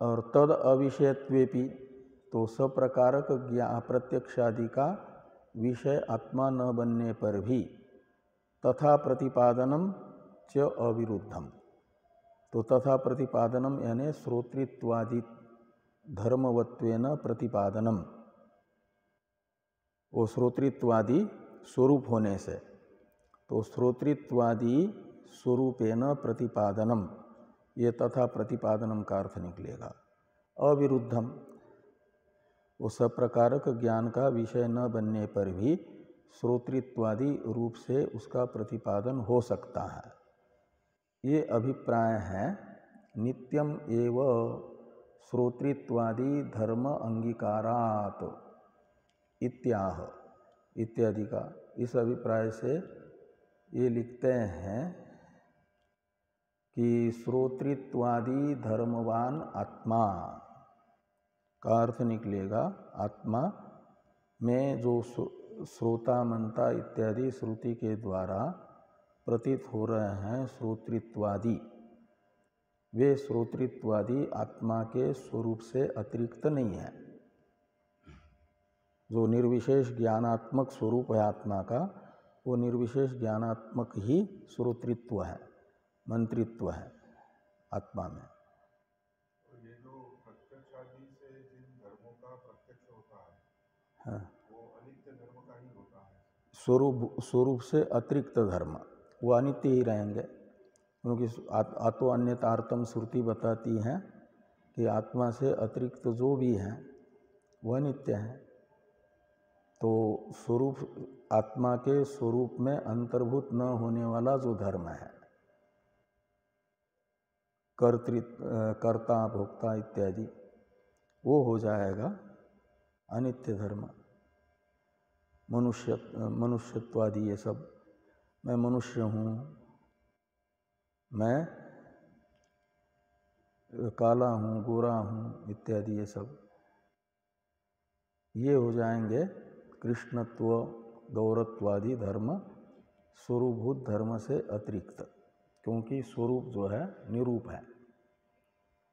और तद अविषयत्वेपि, तो सप्रकारक प्रत्यक्षादि का विषय आत्मा न बनने पर भी तथा प्रतिपादनम च अविरुद्धम। तो तथा प्रतिपादनम यानी श्रोतृत्वादि धर्मवत्वेन प्रतिपादनम, वो श्रोतृत्वादि स्वरूप होने से, तो श्रोतृत्वादि स्वरूपेन प्रतिपादनम, ये तथा प्रतिपादनम का अर्थ निकलेगा। अविरुद्धम, वो सप्रकारक ज्ञान का विषय न बनने पर भी श्रोतृत्वादि रूप से उसका प्रतिपादन हो सकता है। ये अभिप्राय है नित्यम एव श्रोतृत्वादि धर्म अंगीकारात इत्याह इत्यादि का। इस अभिप्राय से ये लिखते हैं कि श्रोतृत्वादि धर्मवान आत्मा का अर्थ निकलेगा आत्मा में जो श्रोता मनता इत्यादि श्रुति के द्वारा प्रतीत हो रहे हैं श्रोतृत्वादि, वे श्रोतृत्वादि आत्मा के स्वरूप से अतिरिक्त नहीं है। जो निर्विशेष ज्ञानात्मक स्वरूप है आत्मा का, वो निर्विशेष ज्ञानात्मक ही श्रोतृत्व है, मंत्रित्व है आत्मा में। ये जो प्रत्यक्ष आदि से जिन धर्मों का प्रत्यक्ष होता है, हाँ, वो अनित्य धर्म का ही होता है। स्वरूप से अतिरिक्त धर्म वो अनित्य ही रहेंगे, क्योंकि आतो अन्यतार्थम श्रुति बताती है कि आत्मा से अतिरिक्त जो भी हैं वह नित्य है। तो स्वरूप आत्मा के स्वरूप में अंतर्भूत न होने वाला जो धर्म है, कर्ता भोक्ता इत्यादि, वो हो जाएगा अनित्य धर्म। मनुष्यत्वादि ये सब, मैं मनुष्य हूँ, मैं काला हूँ, गोरा हूँ इत्यादि, ये सब ये हो जाएंगे कृष्णत्व गौरत्वादि धर्म स्वरूभूत धर्म से अतिरिक्त, क्योंकि स्वरूप जो है निरूप है,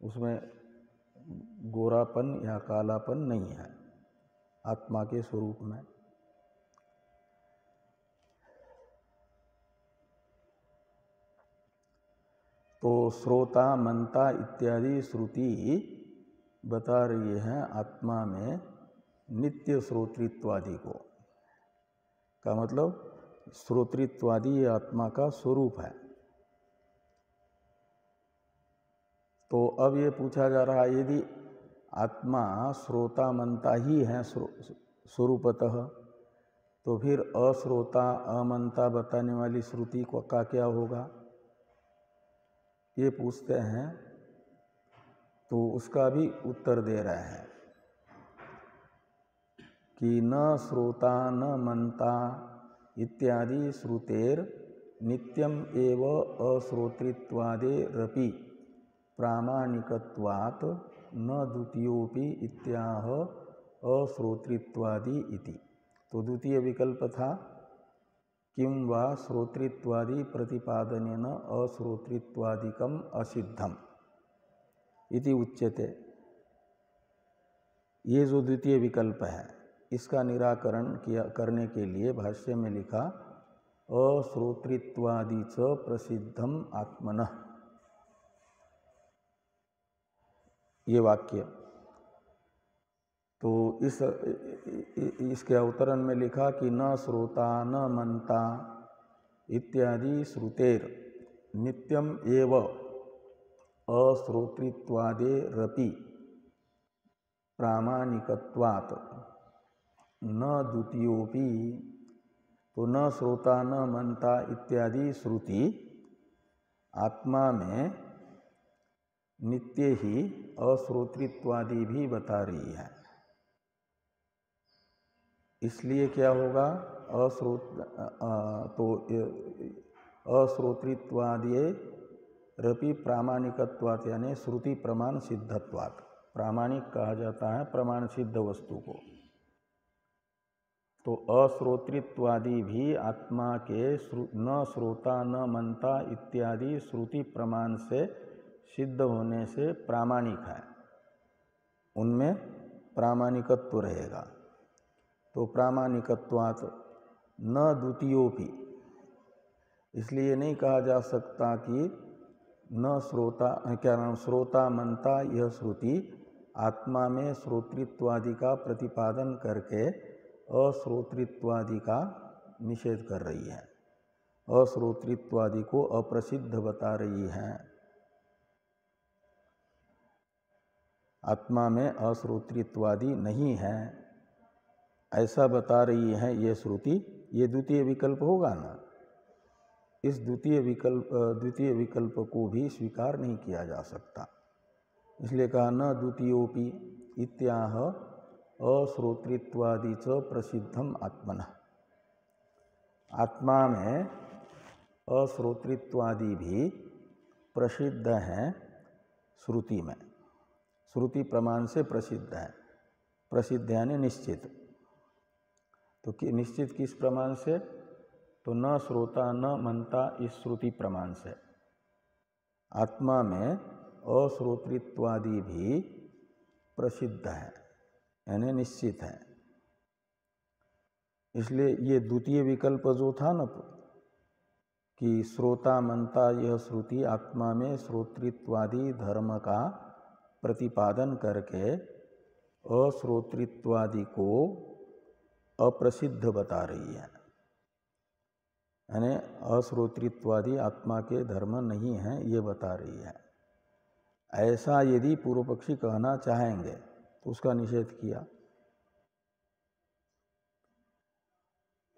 उसमें गोरापन या कालापन नहीं है आत्मा के स्वरूप में। तो श्रोता मनता इत्यादि श्रुति बता रही है आत्मा में नित्य श्रोतृत्वादि को, का मतलब श्रोतृत्वादि ये आत्मा का स्वरूप है। तो अब ये पूछा जा रहा है, यदि आत्मा श्रोता मनता ही है स्वरूपतः, तो फिर अश्रोता अमनता बताने वाली श्रुति का क्या होगा, ये पूछते हैं। तो उसका भी उत्तर दे रहे हैं कि न श्रोता न मनता इत्यादि श्रुतेर नित्यम एव अश्रोतृत्वादेरपि प्रामाणिकत्वात् न द्वितीयोपि इत्याह अश्रोतृत्वादि इति। तो द्वितीय विकल्प था किं वा श्रोतृत्वादि प्रतिपादनेन अश्रोतृत्वादिकम असिद्धम इति उच्यते। ये जो द्वितीय विकल्प है इसका निराकरण करने के लिए भाष्य में लिखा अश्रोतृत्वादि च प्रसिद्धम आत्मनः, ये वाक्य। तो इसके अवतरण में लिखा कि न श्रोता न मनता इत्यादि श्रुतेर नित्यम एव अश्रोतृत्वादेरपि प्रामाणिकत्वात् न द्वितीयोपि। तो न श्रोता न मनता इत्यादि श्रुति आत्मा में नित्य ही अश्रोतृत्वादि भी बता रही है। इसलिए क्या होगा, अश्रोतृत्वादि रपि प्रामाणिकत्वात् यानी श्रुति प्रमाण सिद्धत्वात्। प्रामाणिक कहा जाता है प्रमाण सिद्ध वस्तु को। तो अश्रोतृत्वादि भी आत्मा के न श्रोता न मनता इत्यादि श्रुति प्रमाण से सिद्ध होने से प्रामाणिक है, उनमें प्रामाणिकत्व रहेगा। तो प्रामाणिकत्वात् न द्वितीयोपि, इसलिए नहीं कहा जा सकता कि न श्रोता क्या नाम श्रोता मनता यह श्रुति आत्मा में श्रोतृत्वादि का प्रतिपादन करके अश्रोतृत्वादि का निषेध कर रही है, अश्रोतृत्वादि को अप्रसिद्ध बता रही है। आत्मा में अश्रोतृत्वादि नहीं है ऐसा बता रही है ये श्रुति। ये द्वितीय विकल्प होगा ना, इस द्वितीय विकल्प को भी स्वीकार नहीं किया जा सकता। इसलिए कहा न द्वितीयोपि इत्याह अश्रोतृत्वादि च प्रसिद्धम आत्मनः। आत्मा में अश्रोतृत्वादि भी प्रसिद्ध हैं श्रुति में, श्रुति प्रमाण से प्रसिद्ध है। प्रसिद्ध यानी निश्चित। तो निश्चित किस प्रमाण से, तो न श्रोता न मनता इस श्रुति प्रमाण से आत्मा में अश्रोतृत्वादि भी प्रसिद्ध है यानी निश्चित है। इसलिए ये द्वितीय विकल्प जो था ना कि श्रोता मनता यह श्रुति आत्मा में श्रोतृत्वादि धर्म का प्रतिपादन करके अश्रोतृत्वादि को अप्रसिद्ध बता रही है, यानी अश्रोतृत्वादि आत्मा के धर्म नहीं हैं ये बता रही है। ऐसा यदि पूर्व पक्षी कहना चाहेंगे तो उसका निषेध किया।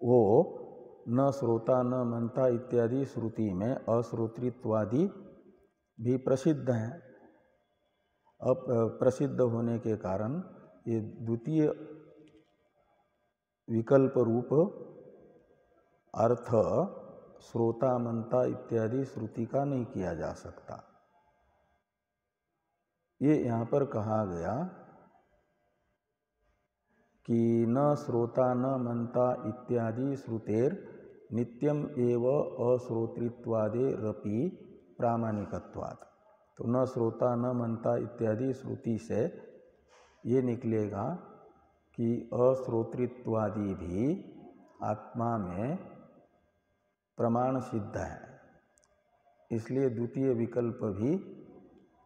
वो न श्रोता न मनता इत्यादि श्रुति में अश्रोतृत्वादि भी प्रसिद्ध हैं। अब प्रसिद्ध होने के कारण ये द्वितीय विकल्प रूप अर्थ श्रोता मनता इत्यादि श्रुति का नहीं किया जा सकता। ये यहाँ पर कहा गया कि न श्रोता न मनता इत्यादि श्रुतेर नित्यम एव अश्रोतृत्वादेरपि प्रामाणिकत्वात्। तो न श्रोता न मनता इत्यादि श्रुति से ये निकलेगा कि अश्रोतृत्वादि भी आत्मा में प्रमाण सिद्ध है। इसलिए द्वितीय विकल्प भी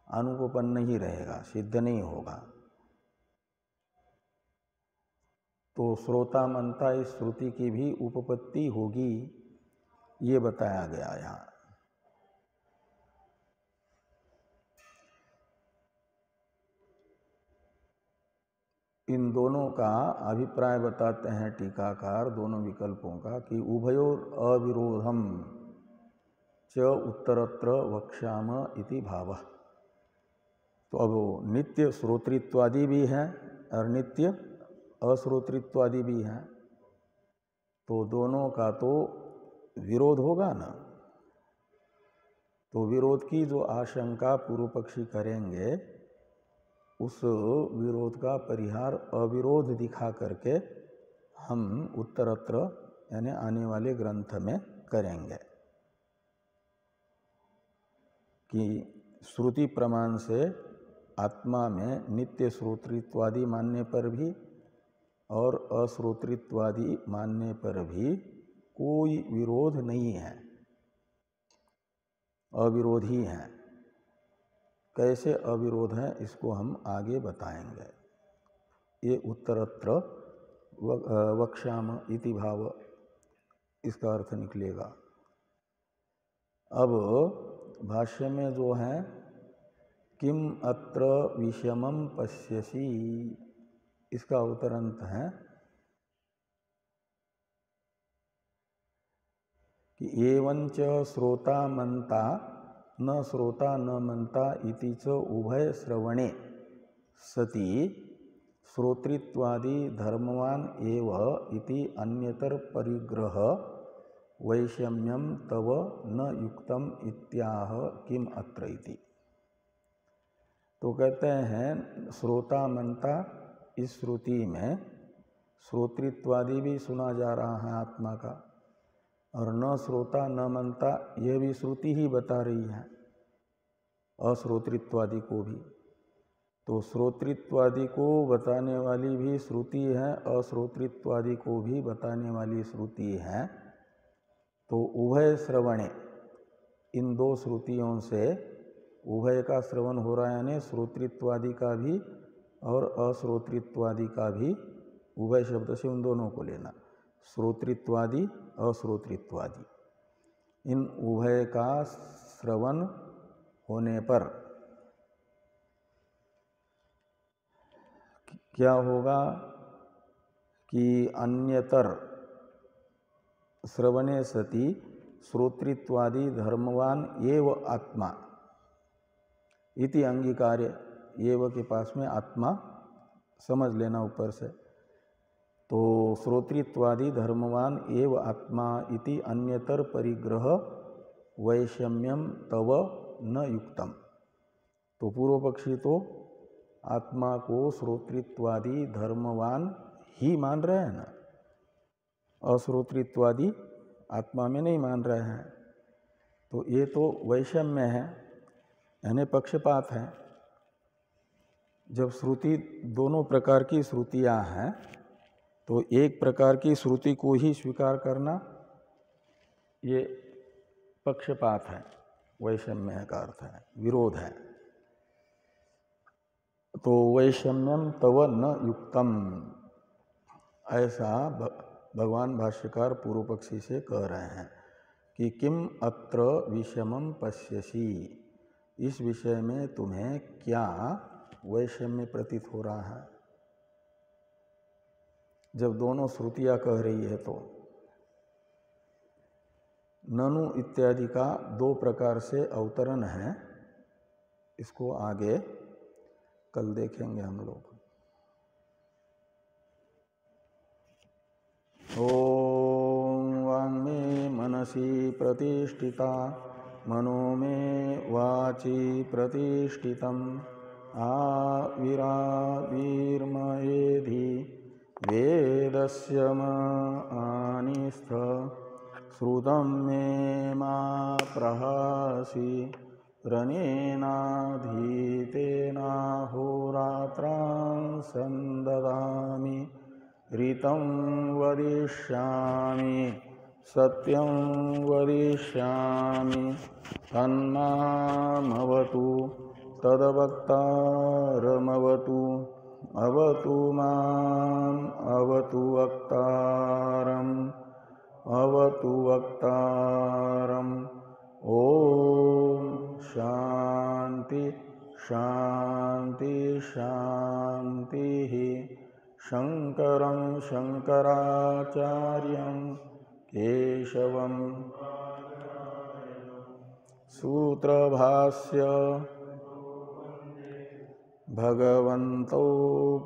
अनुपपन्न ही रहेगा, सिद्ध नहीं होगा। तो श्रोता मनता इस श्रुति की भी उपपत्ति होगी, ये बताया गया यहाँ। इन दोनों का अभिप्राय बताते हैं टीकाकार दोनों विकल्पों का कि उभयोर अविरोधम च उत्तरत्र वक्ष्याम इति भावः। तो अब नित्य श्रोतृत्वादि भी है और नित्य अश्रोतृत्वादि भी है, तो दोनों का तो विरोध होगा ना। तो विरोध की जो आशंका पूर्व पक्षी करेंगे, उस विरोध का परिहार अविरोध दिखा करके हम उत्तरत्र यानी आने वाले ग्रंथ में करेंगे कि श्रुति प्रमाण से आत्मा में नित्य श्रोतृत्वादि मानने पर भी और अश्रोतृत्वादि मानने पर भी कोई विरोध नहीं है, अविरोधी है। कैसे अविरोध है इसको हम आगे बताएंगे। ये उत्तरत्र वक्ष्याम इति भाव, इसका अर्थ निकलेगा। अब भाष्य में जो है किम अत्र विषमम पश्यसि, इसका उत्तरांत है कि एवंच श्रोता मनता न श्रोता न मनता इति च उभय श्रवणे सति श्रोतृत्वादि धर्मवान एव इति अन्यतर परिग्रह वैषम्यम तव न युक्तम इत्याह किम अत्र इति। तो कहते हैं श्रोता मनता, इस श्रुति में श्रोतृत्वादि भी सुना जा रहा है आत्मा का, और न श्रोता न मनता यह भी श्रुति ही बता रही है अश्रोतृत्वादि को भी। तो श्रोतृत्वादि को बताने वाली भी श्रुति है, अश्रोतृत्वादि को भी बताने वाली श्रुति है। तो उभय श्रवणे, इन दो श्रुतियों से उभय का श्रवण हो रहा है, यानी श्रोतृत्वादि का भी और अश्रोतृत्वादि का भी। उभय शब्द से उन दोनों को लेना, श्रोतृत्वादि अश्रोतृत्वादि, इन उभय का श्रवण होने पर क्या होगा कि अन्यतर श्रवणे सति श्रोतृत्वादि धर्मवान एव आत्मा इति अंगीकार्य, एव के पास में आत्मा समझ लेना ऊपर से। तो श्रोतृत्वादि धर्मवान एव आत्मा इति अन्यतर परिग्रह वैषम्यम तव न युक्तम। तो पूर्व पक्षी तो आत्मा को श्रोतृत्वादि धर्मवान ही मान रहे हैं ना, अश्रोतृत्वादि आत्मा में नहीं मान रहे हैं। तो ये तो वैषम्य है, यानी पक्षपात है। जब श्रुति दोनों प्रकार की श्रुतियां हैं, तो एक प्रकार की श्रुति को ही स्वीकार करना ये पक्षपात है, वैषम्य का अर्थ है, विरोध है। तो वैषम्यम तव न युक्तम, ऐसा भगवान भाष्यकार पूर्व पक्षी से कह रहे हैं कि किम अत्र विषमम पश्यसि, इस विषय में तुम्हें क्या वैषम्य प्रतीत हो रहा है। जब दोनों श्रुतियां कह रही है तो ननु इत्यादि का दो प्रकार से अवतरण है, इसको आगे कल देखेंगे हम लोग। ओम वाङ्मे मनसि प्रतिष्ठिता मनो मे वाचि प्रतिष्ठितम् आविराविर्मयेधि वेदस्य आनिस्थ श्रुतं मे मा प्रहासि रनेनाधीतेनाहोरात्रां संददामि ऋतं वदिष्यामि सत्यं वदिष्यामि तन्मामवतु तद्वक्तारमवतु अवतु माम् अवतु वक्तारम् अवतु वक्तारम्। ओम शांति शांति शांति। शंकरं शंकराचार्यं केशवं सूत्रभाष्य भगवन्तौ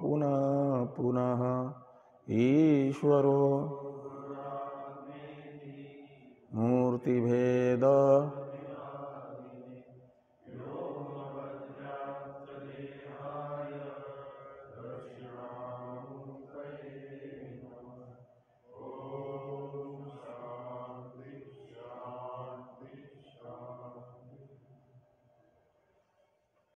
पुनः पुनः ईश्वरो मूर्तिभेद